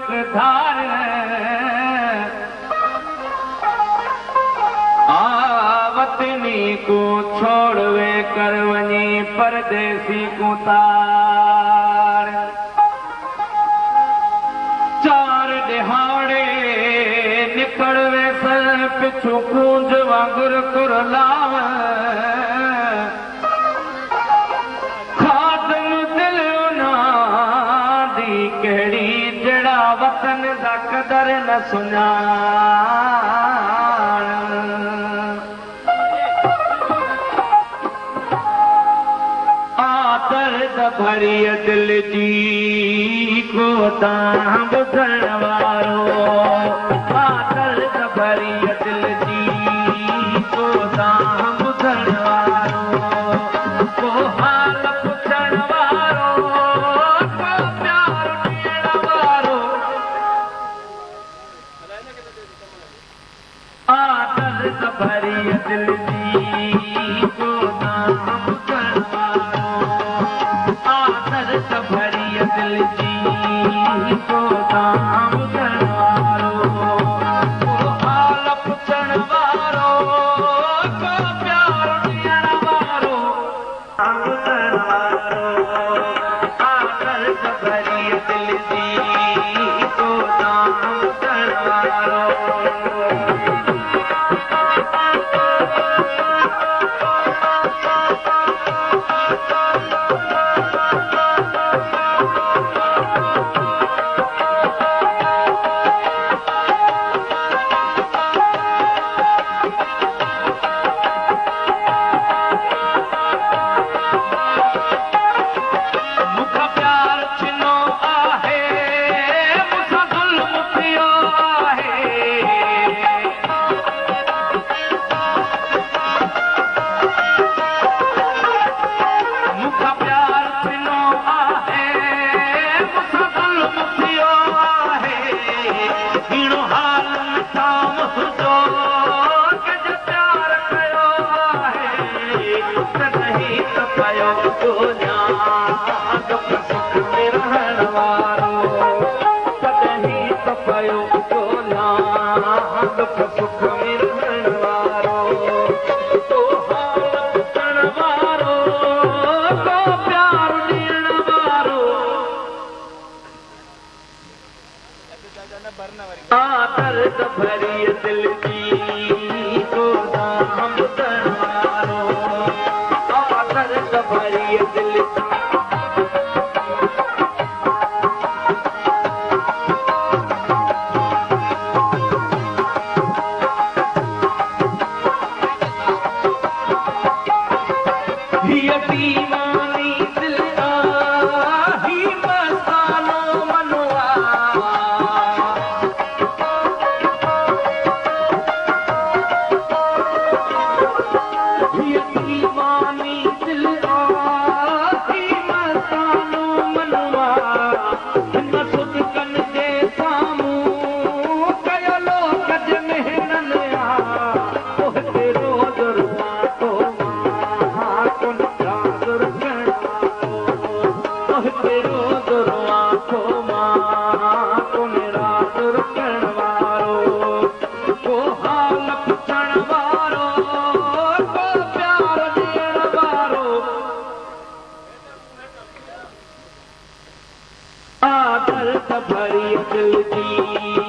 धार वतनी को छोड़वे कर वञी परदेसी को तार चार दिहाड़े निकड़वे सर पिछू कूंज वांगुर कुरलाव खादम दिल ना दी कहिड़ी जड़ा वतन दा कदर न सुञाण दर्द भरी दिल जी को तां ॿुधण वारो दर्द भरी दिल जी को तां ॿुधण वारो को हाल पुछण वारो को प्यार ॾियण वारो दर्द भरी दिल जी को तां ॿुधण वारो दर्द भरी दिल जी को तां ॿुधण वारो को हाल पुछण वारो को प्यार ॾियण वारो ॿुधण वारो दर्द भरी दिल जी को तां ॿुधण वारो दर्द भरी दिल जी को तां ॿुधण वारो दर्द भरी दिल हीअ दीवानी दिल ही मस्तानो मनवा दर्द भरी दिल जी